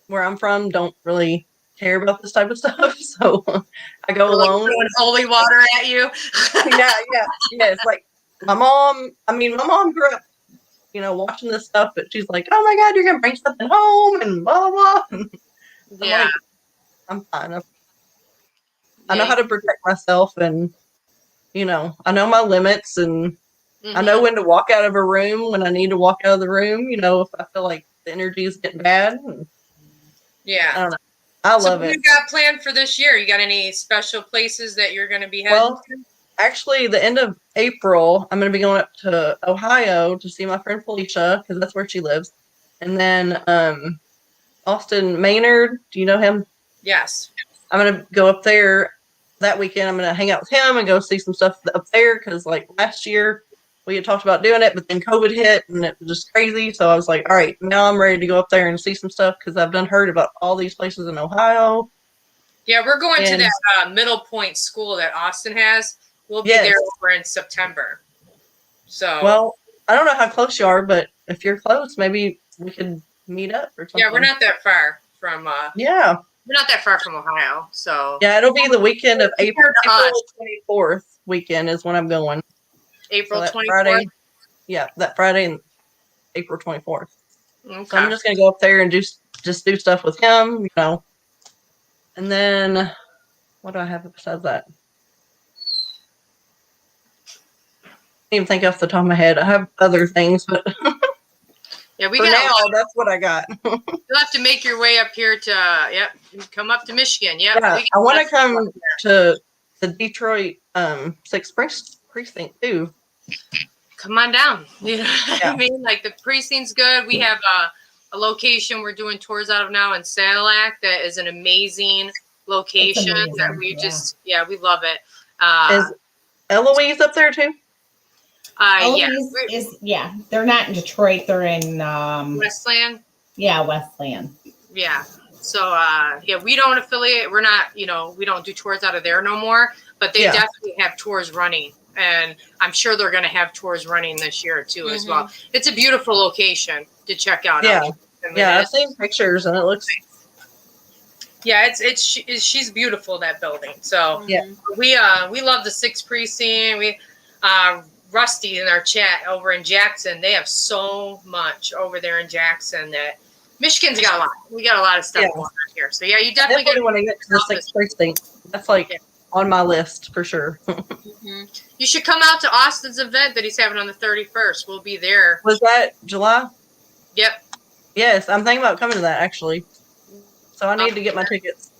where I'm from don't really care about this type of stuff. So I go alone. Like throwing holy water at you. Yeah. Yes. Like my mom grew up, watching this stuff, but she's like, oh my God, you're going to bring something home and blah, blah, blah. Yeah. Like, I'm fine. I know how to protect myself, and, I know my limits, and I know when to walk out of a room when I need to walk out of the room, if I feel like the energy is getting bad. Yeah. I don't know. I love it. What you got planned for this year? You got any special places that you're going to be heading to? Actually, the end of April, I'm going to be going up to Ohio to see my friend Felicia, because that's where she lives. And then Austin Maynard, do you know him? Yes. I'm going to go up there that weekend. I'm going to hang out with him and go see some stuff up there, because like last year we had talked about doing it, but then COVID hit and it was just crazy. So I was like, all right, now I'm ready to go up there and see some stuff, because I've heard about all these places in Ohio. Yeah, we're going to that Middle Point school that Austin has. We'll be there over in September. So. Well, I don't know how close you are, but if you're close, maybe we could meet up or something. Yeah, we're not that far from. Yeah. We're not that far from Ohio, so. Yeah, it'll be the weekend of April 24th weekend is when I'm going. April 24th? Friday, yeah, that Friday, April 24th. Okay. So I'm just going to go up there and just do stuff with him, And then, What do I have besides that? Can't even think off the top of my head. I have other things, but Yeah, we for got. now, that's what I got. You'll have to make your way up here to. Yep, come up to Michigan. Yep. Yeah, I want to come to the Detroit 6th precinct too. Come on down. You know what Yeah. I mean? Like the precinct's good. We have a location we're doing tours out of now in Sanilac that is an amazing location that we just we love it. Is Eloise up there too? Eloise they're not in Detroit, they're in Westland. Yeah, Westland. Yeah. So we don't affiliate. We're not, we don't do tours out of there no more, but they definitely have tours running. And I'm sure they're going to have tours running this year too as well. It's a beautiful location to check out. Yeah. I've seen pictures and it looks. Yeah, she's beautiful, that building. So we love the 6th precinct. We Rusty in our chat over in Jackson, they have so much over there in Jackson that Michigan's got a lot. We got a lot of stuff going on here. So you definitely want to get to the 6th precinct. That's on my list for sure. You should come out to Austin's event that he's having on the 31st. We'll be there. Was that July? Yep. Yes, I'm thinking about coming to that actually. So I need to get my tickets.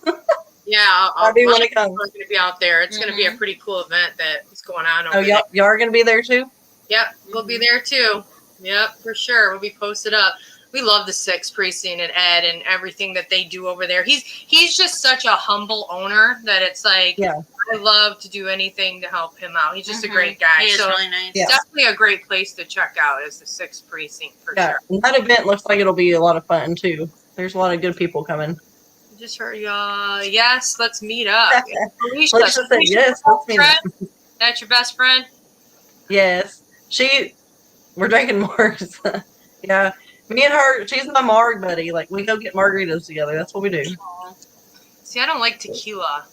Yeah, I do want to come. We're going to be out there. It's going to be a pretty cool event that is going on over there. Y'all are going to be there too? Yep, we'll be there too. Yep, for sure. We'll be posted up. We love the 6th precinct and Ed and everything that they do over there. He's just such a humble owner that it's like, I love to do anything to help him out. He's just a great guy. He is really nice. Definitely a great place to check out is the 6th precinct for sure. And that event looks like it'll be a lot of fun too. There's a lot of good people coming. Just heard y'all. Yes, let's meet up. Alicia, yes, let's meet up. That's your best friend? Yes. We're drinking Margs. Yeah. Me and her, she's my Marg buddy. Like, we go get margaritas together. That's what we do. See, I don't like tequila.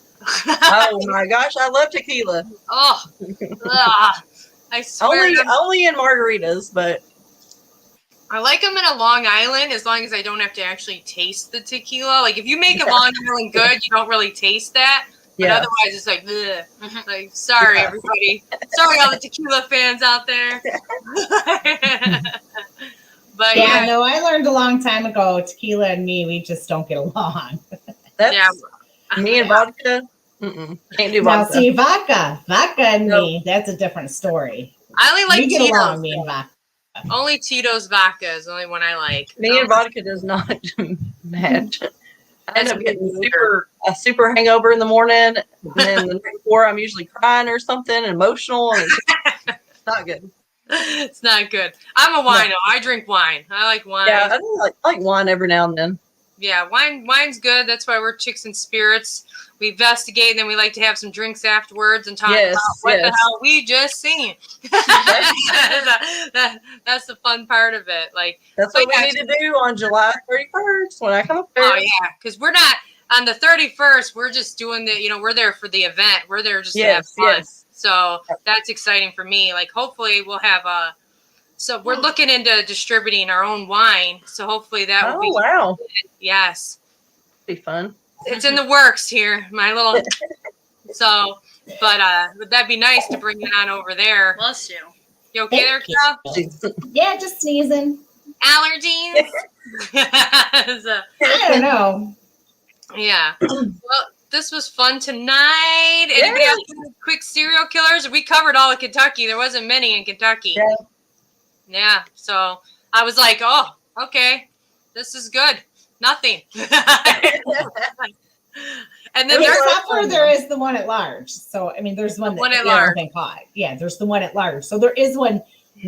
Oh my gosh, I love tequila. Oh, I swear. Only in margaritas, but I like them in a Long Island as long as I don't have to actually taste the tequila. Like if you make a Long Island good, you don't really taste that. But otherwise, it's like, ugh. Like, sorry everybody. Sorry all the tequila fans out there. But no, I learned a long time ago. Tequila and me, we just don't get along. Me and vodka. Can't do vodka. Now see, vodka and me, that's a different story. I only like Tito's. Get along, me and vodka. Only Tito's vodka is the only one I like. Me and vodka does not match. I end up getting a super hangover in the morning, and then the night before I'm usually crying or something, and emotional, and it's not good. It's not good. I'm a wino. I drink wine. I like wine. Yeah, I do like wine every now and then. Yeah, wine's good. That's why we're Chicks and Spirits. We investigate, and then we like to have some drinks afterwards and talk about what the hell we just seen. That's the fun part of it. Like that's what we need to do on July 31st when I come up there. Oh yeah, because we're not on the 31st. We're just doing we're there for the event. We're there just to have fun. Yes. So that's exciting for me. Like hopefully we'll have so we're looking into distributing our own wine. So hopefully that will be wow. Yes. Be fun. It's in the works here, my little. So, but that'd be nice to bring it on over there. Bless you. You okay there, Cal? Yeah, just sneezing. Allergies. I don't know. Yeah. Well, this was fun tonight. Anybody else have quick serial killers? We covered all of Kentucky. There wasn't many in Kentucky. Yeah. So I was like, oh, okay, this is good. Nothing. And then there is the one at large. So I mean, there's one that hasn't been caught. Yeah, there's the one at large. So there is one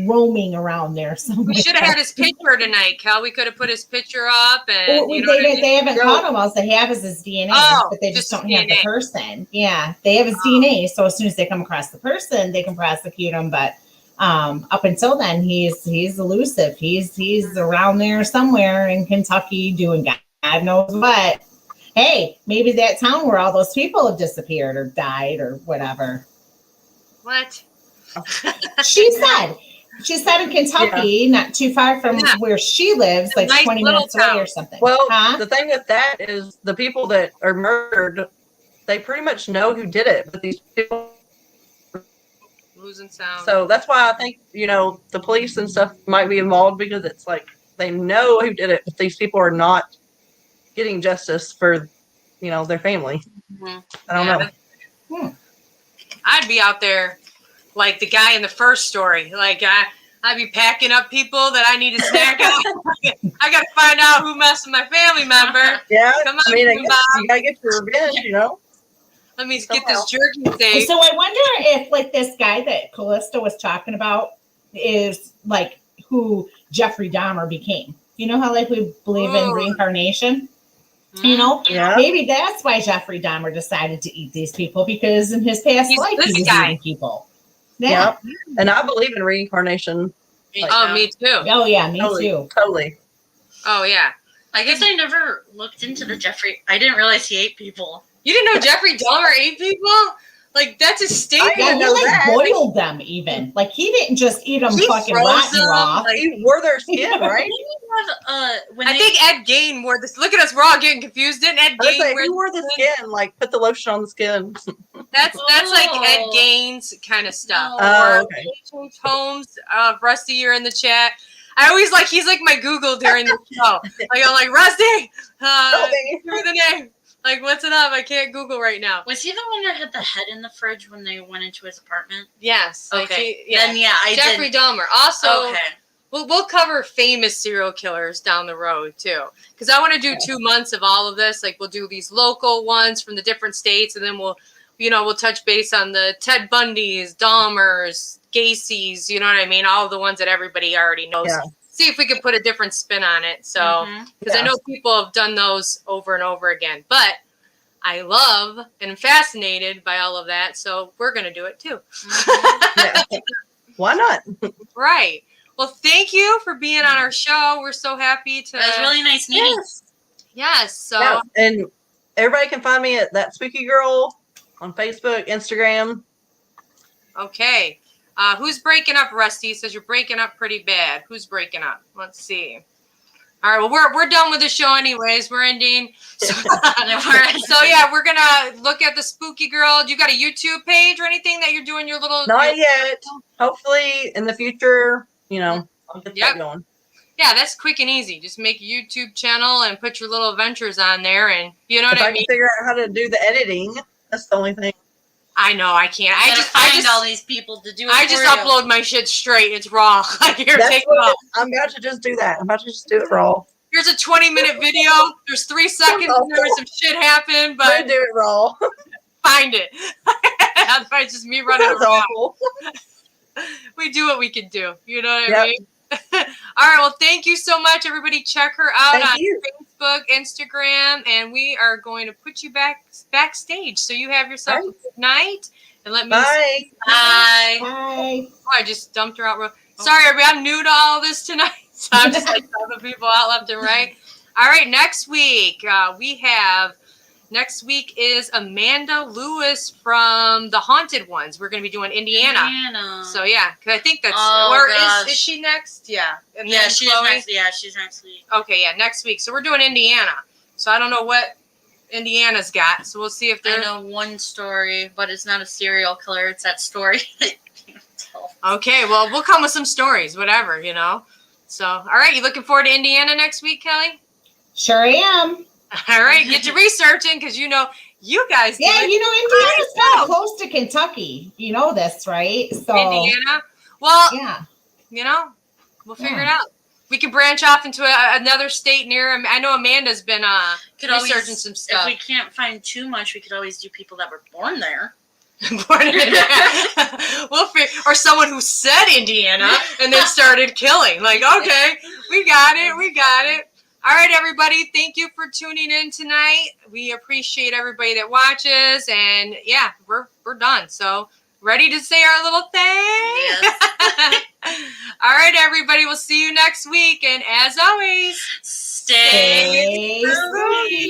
roaming around there somewhere. We should have had his picture tonight, Kel. We could have put his picture up, and they haven't caught him. All they have is his DNA, but they just don't have the person. Yeah, they have his DNA. So as soon as they come across the person, they can prosecute him. But up until then, he's elusive. He's around there somewhere in Kentucky doing God knows what. Hey, maybe that town where all those people have disappeared or died or whatever. What? She said in Kentucky, not too far from where she lives, like nice 20 minutes away or something. Well, the thing with that is the people that are murdered they pretty much know who did it, but these people. Losing sound. So that's why I think, the police and stuff might be involved, because it's like they know who did it, but these people are not getting justice for, their family. Mhm. I don't know. I'd be out there like the guy in the first story. Like I'd be packing up people that I need to snack out. I got to find out who messed with my family member. Yeah, Come on, I mean, I guess you gotta get your revenge, Let me get this jerky safe. So I wonder if like this guy that Callista was talking about is like who Jeffrey Dahmer became. You know how like we believe in reincarnation? Yeah. Maybe that's why Jeffrey Dahmer decided to eat these people, because in his past life he was eating people. Yeah. Yep. And I believe in reincarnation. Me too. Oh yeah, me too. Totally. Oh yeah. I guess I never looked into the Jeffrey. I didn't realize he ate people. You didn't know Jeffrey Dahmer ate people? Like that's a staple. Yeah, he like boiled them even. Like he didn't just eat them fucking rotten raw. Like, he wore their skin, right? I think Ed Gein wore this. Look at us, we're all getting confused. Didn't Ed Gein wear he wore the skin? Like put the lotion on the skin. That's like Ed Gein's kind of stuff. Oh, Or okay. Holmes, Rusty, you're in the chat. I always like he's like my Google during the show. Like I'm like Rusty, give me the name. Like what's it up? I can't Google right now. Was he the one that had the head in the fridge when they went into his apartment? Yes. Like okay. Then Jeffrey Dahmer. Also, okay. We'll cover famous serial killers down the road too, because I want to do 2 months of all of this. Like we'll do these local ones from the different states, and then we'll touch base on the Ted Bundys, Dahmers, Gacy's. You know what I mean? All of the ones that everybody already knows. Yeah. See if we can put a different spin on it. So, because I know people have done those over and over again, but I love and am fascinated by all of that. So we're going to do it too. Why not? Right. Well, thank you for being on our show. We're so happy to. It was really nice meeting. Yes. So, and everybody can find me at That Spooky Girl on Facebook, Instagram. Okay. Who's breaking up, Rusty? Says you're breaking up pretty bad. Who's breaking up? Let's see. All right. Well, we're done with the show anyways. We're ending. So, we're going to look at the Spooky Girl. Do you got a YouTube page or anything that you're doing your little... Not yet. Hopefully in the future, I'll get that going. Yeah, that's quick and easy. Just make a YouTube channel and put your little adventures on there, and you know what I mean? If I can figure out how to do the editing, that's the only thing. I know, I can't. I just all these people to do it. I just upload my shit straight. It's raw. Like here, That's take it off. I'm about to just do that. I'm about to just do it raw. Here's a 20-minute video. There's 3 seconds and there's some shit happened, but do it raw. Find it. Otherwise, just me running around. Awful. We do what we can do. You know what I mean? All right. Well, thank you so much, everybody. Check her out on Facebook, Instagram, and we are going to put you backstage. So you have yourself a good night, and let me. Bye. Bye. Bye. Oh, I just dumped her out. Sorry, everybody. I'm new to all this tonight, so I'm just like dumping people out left and right. All right. Next week, Next week is Amanda Lewis from The Haunted Ones. We're going to be doing Indiana. So, yeah, because I think that's... Is she next? Yeah. And yeah, she's next. Yeah, she's next week. Okay, yeah, next week. So, we're doing Indiana. So, I don't know what Indiana's got. So, we'll see if they're... I know one story, but it's not a serial killer. It's that story. Okay, well, we'll come with some stories, whatever, So, all right, you looking forward to Indiana next week, Kelly? Sure am. All right, get your researching because you guys. Yeah, Indiana's kind of close to Kentucky. You know this, right? So Indiana. Well, yeah, we'll figure it out. We can branch off into another state near. I know Amanda's been researching some stuff. If we can't find too much, we could always do people that were born there. Or someone who said Indiana and then started killing. Like, okay, we got it. All right, everybody. Thank you for tuning in tonight. We appreciate everybody that watches, and yeah, we're done. So, ready to say our little thing? Yes. All right, everybody. We'll see you next week, and as always, stay spooky.